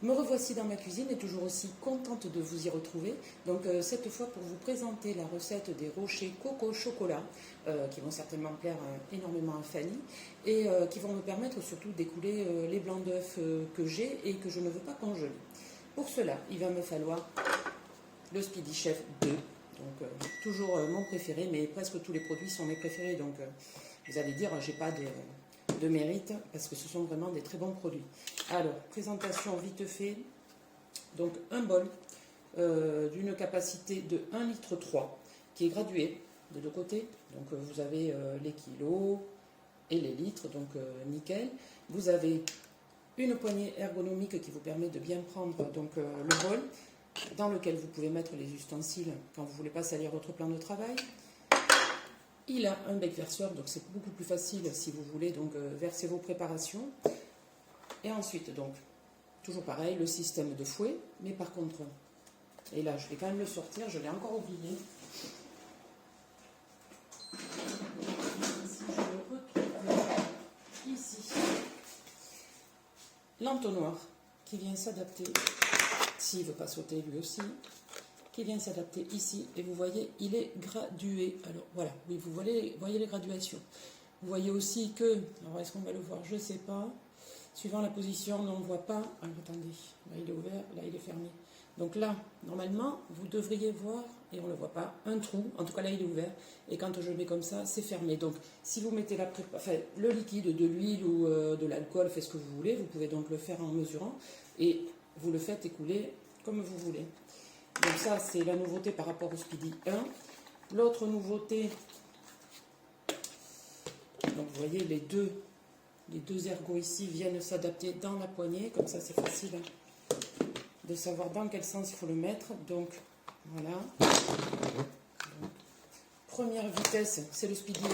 Me revoici dans ma cuisine et toujours aussi contente de vous y retrouver. Donc cette fois pour vous présenter la recette des rochers coco chocolat qui vont certainement plaire énormément à Fanny et qui vont me permettre surtout d'écouler les blancs d'œufs que j'ai et que je ne veux pas congeler. Pour cela, il va me falloir le Speedy Chef 2. Donc toujours mon préféré, mais presque tous les produits sont mes préférés. Donc vous allez dire, j'ai pas de mérite parce que ce sont vraiment des très bons produits. Alors, présentation vite fait. Donc un bol d'une capacité de 1,3 litre qui est gradué de deux côtés. Donc vous avez les kilos et les litres, donc nickel. Vous avez une poignée ergonomique qui vous permet de bien prendre donc, le bol dans lequel vous pouvez mettre les ustensiles quand vous ne voulez pas salir votre plan de travail. Il a un bec verseur, donc c'est beaucoup plus facile si vous voulez donc verser vos préparations. Et ensuite, donc, toujours pareil, le système de fouet, mais par contre, et là je vais quand même le sortir, je l'ai encore oublié. Si je le retrouve ici, l'entonnoir qui vient s'adapter, s'il ne veut pas sauter lui aussi, qui vient s'adapter ici, et vous voyez, il est gradué. Alors voilà, oui, vous voyez les graduations. Vous voyez aussi que, alors est-ce qu'on va le voir, je ne sais pas, suivant la position, on ne voit pas, alors attendez, là il est ouvert, là il est fermé. Donc là, normalement, vous devriez voir, et on ne le voit pas, un trou, en tout cas là il est ouvert, et quand je le mets comme ça, c'est fermé. Donc si vous mettez le liquide, de l'huile ou de l'alcool, faites ce que vous voulez, vous pouvez donc le faire en mesurant, et vous le faites écouler comme vous voulez. Donc ça, c'est la nouveauté par rapport au Speedy 1. L'autre nouveauté, donc vous voyez, les deux ergots ici viennent s'adapter dans la poignée. Comme ça, c'est facile de savoir dans quel sens il faut le mettre. Donc, voilà. Donc, première vitesse, c'est le Speedy 1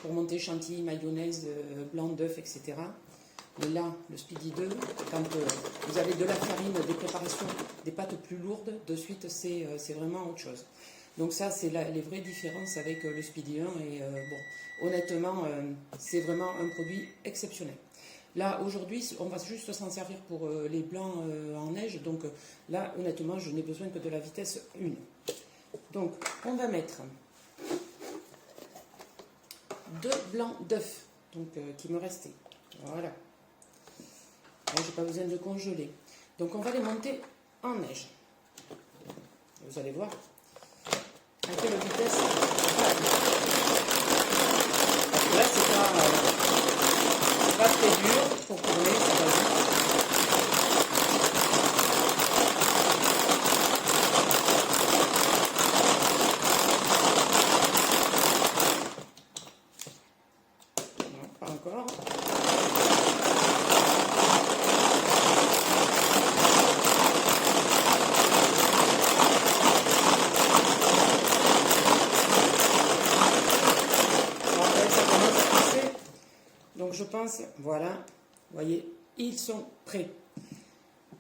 pour monter chantilly, mayonnaise, blanc d'œuf, etc. Et là, le Speedy 2, quand vous avez de la farine, des préparations, des pâtes plus lourdes, de suite, c'est vraiment autre chose. Donc ça, c'est les vraies différences avec le Speedy 1. Et bon, honnêtement, c'est vraiment un produit exceptionnel. Là, aujourd'hui, on va juste s'en servir pour les blancs en neige. Donc là, honnêtement, je n'ai besoin que de la vitesse 1. Donc, on va mettre 2 blancs d'œufs qui me restaient. Voilà. Là, je n'ai pas besoin de congeler. Donc, on va les monter en neige. Vous allez voir à quelle vitesse ça va aller. Parce que là, c'est pas très dur pour tourner, ça va vite. Non, pas encore. Donc je pense, voilà, vous voyez, ils sont prêts.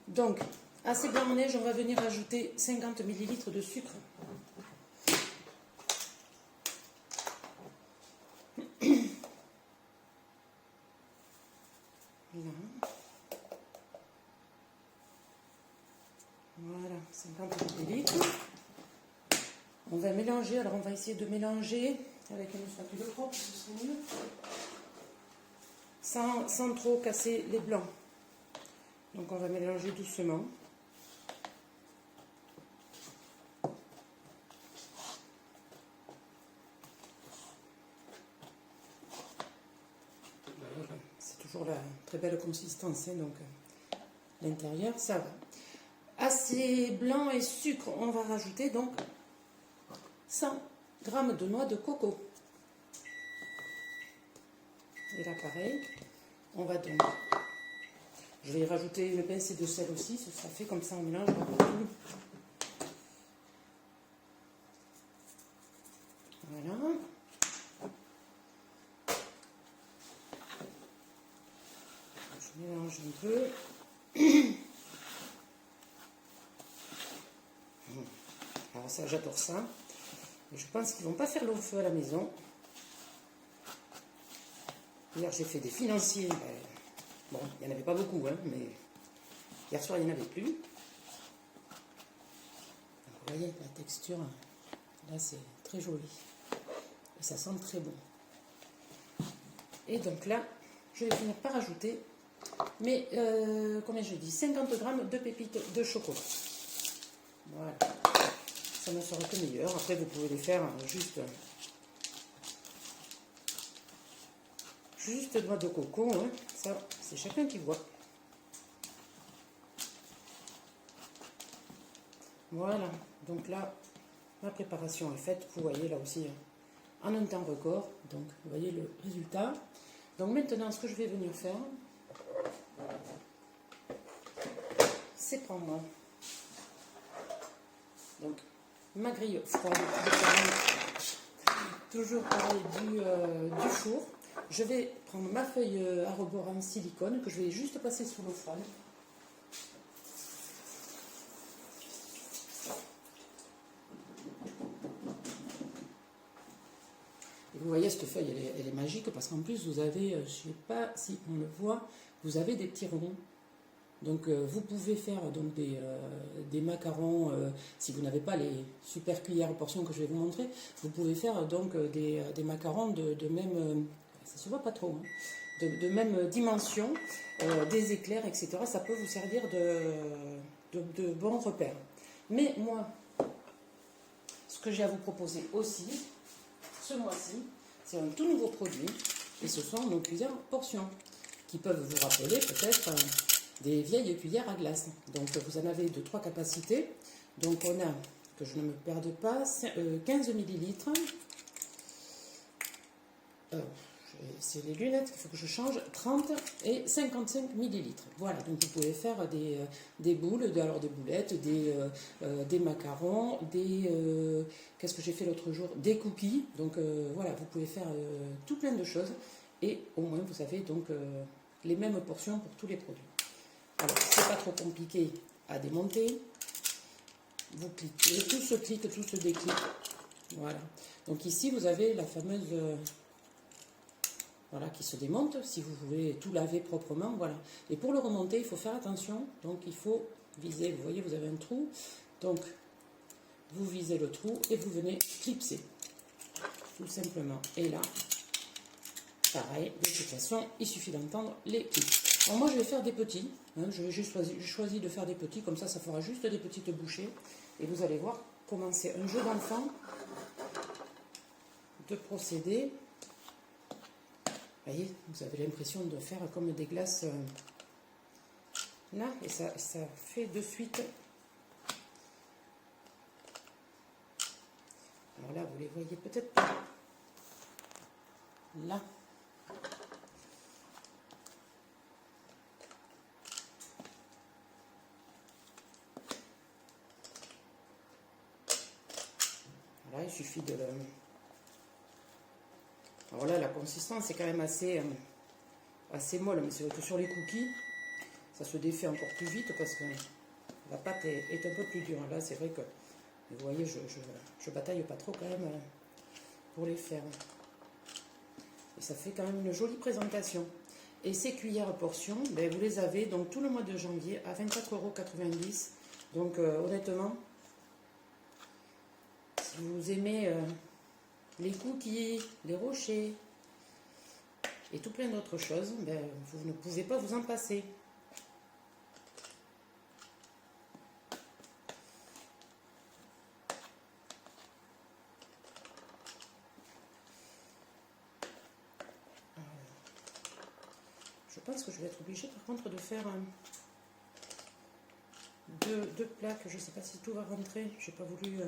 Donc, à ces blancs en neige, on va venir ajouter 50 ml de sucre. Voilà, 50 ml. On va mélanger, alors on va essayer de mélanger avec une spatule propre, ce serait mieux. Sans trop casser les blancs. Donc on va mélanger doucement. C'est toujours la très belle consistance, hein, donc l'intérieur, ça va. À ces blancs et sucre, on va rajouter donc 100 g de noix de coco. Et là, pareil, on va donc... Je vais y rajouter une pincée de sel aussi, ce sera fait comme ça, on mélange tout. Voilà. Je mélange un peu. Alors ça, j'adore ça. Et je pense qu'ils ne vont pas faire long feu à la maison. Hier, j'ai fait des financiers. Bon, il n'y en avait pas beaucoup, hein, mais hier soir, il n'y en avait plus. Donc, vous voyez, la texture, là, c'est très joli. Et ça sent très bon. Et donc là, je vais finir par ajouter, mais combien je dis, 50 g de pépites de chocolat. Voilà. Ça ne sera que meilleur. Après, vous pouvez les faire juste noix de coco. Hein. Ça, c'est chacun qui voit. Voilà. Donc là, ma préparation est faite. Vous voyez là aussi, en un temps record. Donc, vous voyez le résultat. Donc maintenant, ce que je vais venir faire, c'est prendre donc ma grille froide de farine, toujours pareil du four. Je vais prendre ma feuille à rebord en silicone que je vais juste passer sous l'eau froide. Et vous voyez, cette feuille, elle est magique parce qu'en plus, vous avez, je ne sais pas si on le voit, vous avez des petits ronds. Donc vous pouvez faire donc, des macarons, si vous n'avez pas les super cuillères portions que je vais vous montrer, vous pouvez faire donc des macarons de même, ça se voit pas trop, hein, de même dimension, des éclairs, etc. Ça peut vous servir de bons repères. Mais moi, ce que j'ai à vous proposer aussi, ce mois-ci, c'est un tout nouveau produit, et ce sont nos cuillères portions, qui peuvent vous rappeler peut-être des vieilles cuillères à glace. Donc vous en avez de 3 capacités. Donc on a, que je ne me perde pas, 15 millilitres. C'est les lunettes qu'il faut que je change, 30 et 55 millilitres. Voilà, donc vous pouvez faire des boules, alors des boulettes, des macarons, qu'est-ce que j'ai fait l'autre jour, des cookies. Donc voilà, vous pouvez faire tout plein de choses et au moins vous avez donc les mêmes portions pour tous les produits. Alors, c'est pas trop compliqué à démonter. Vous cliquez, tout se clique, tout se déclique. Voilà. Donc ici, vous avez la fameuse... voilà, qui se démonte, si vous voulez tout laver proprement, voilà. Et pour le remonter, il faut faire attention. Donc, il faut viser, vous voyez, vous avez un trou. Donc, vous visez le trou et vous venez clipser. Tout simplement. Et là, pareil, de toute façon, il suffit d'entendre les clics. Alors moi, je vais faire des petits. Hein, j'ai choisi de faire des petits, comme ça fera juste des petites bouchées. Et vous allez voir comment c'est un jeu d'enfant de procéder. Vous voyez, vous avez l'impression de faire comme des glaces là, et ça fait de suite. Alors là, vous les voyez peut-être pas. Là. Voilà, il suffit de le... Alors là, la consistance est quand même assez molle, mais c'est vrai que sur les cookies, ça se défait encore plus vite parce que la pâte est un peu plus dure. Là, c'est vrai que, vous voyez, je bataille pas trop quand même pour les faire. Et ça fait quand même une jolie présentation. Et ces cuillères portions, ben, vous les avez donc tout le mois de janvier à 24,90 €. Donc honnêtement, si vous aimez... les cookies, les rochers et tout plein d'autres choses, ben, vous ne pouvez pas vous en passer. Je pense que je vais être obligée par contre de faire deux plaques. Je ne sais pas si tout va rentrer. Je n'ai pas voulu...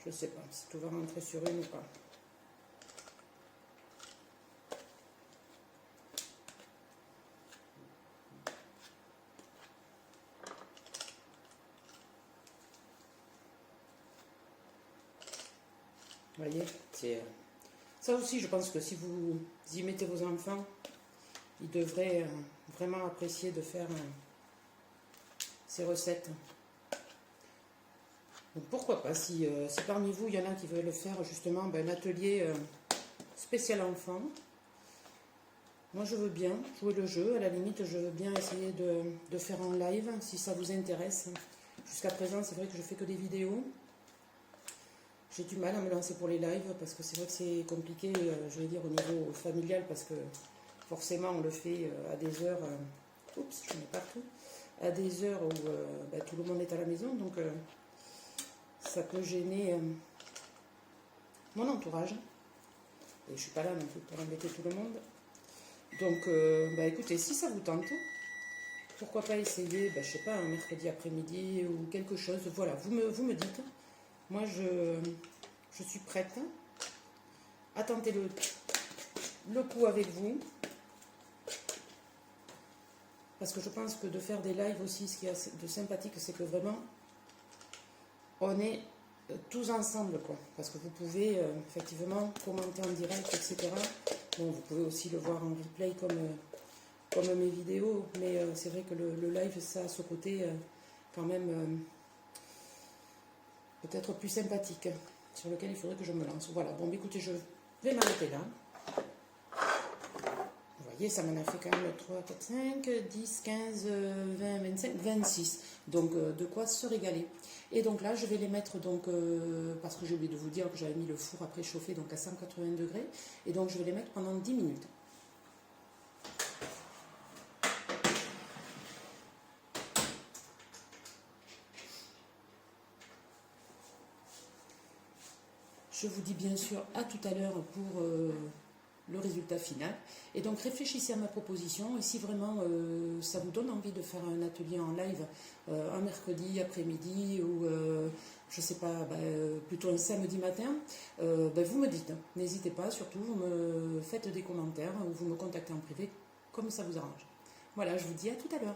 je ne sais pas si tout va rentrer sur une ou pas. Vous voyez, c'est... ça aussi, je pense que si vous y mettez vos enfants, ils devraient vraiment apprécier de faire ces recettes. Donc pourquoi pas, si parmi vous, il y en a qui veulent faire justement un atelier spécial enfant. Moi je veux bien jouer le jeu, à la limite je veux bien essayer de faire en live si ça vous intéresse. Jusqu'à présent c'est vrai que je fais que des vidéos. J'ai du mal à me lancer pour les lives parce que c'est vrai que c'est compliqué, je vais dire au niveau familial, parce que forcément on le fait à des heures, oups j'en ai partout, à des heures où tout le monde est à la maison, donc ça peut gêner mon entourage. Et je ne suis pas là non plus pour embêter tout le monde. Donc, écoutez, si ça vous tente, pourquoi pas essayer, je sais pas, un mercredi après-midi ou quelque chose. Voilà, vous me dites. Moi, je suis prête à tenter le coup avec vous. Parce que je pense que de faire des lives aussi, ce qui est de sympathique, c'est que vraiment, on est tous ensemble, quoi. Parce que vous pouvez effectivement commenter en direct, etc. Bon, vous pouvez aussi le voir en replay comme mes vidéos, mais c'est vrai que le live, ça a ce côté quand même peut-être plus sympathique, sur lequel il faudrait que je me lance. Voilà, bon, écoutez, je vais m'arrêter là. Vous voyez, ça m'en a fait quand même 3, 4, 5, 10, 15, 20, 25, 26. Donc, de quoi se régaler. Et donc là, je vais les mettre, donc, parce que j'ai oublié de vous dire que j'avais mis le four à préchauffer, donc à 180 degrés. Et donc, je vais les mettre pendant 10 minutes. Je vous dis bien sûr à tout à l'heure pour le résultat final. Et donc réfléchissez à ma proposition, et si vraiment ça vous donne envie de faire un atelier en live un mercredi après-midi ou je sais pas, plutôt un samedi matin, vous me dites. N'hésitez pas, surtout vous me faites des commentaires ou vous me contactez en privé comme ça vous arrange. Voilà, je vous dis à tout à l'heure.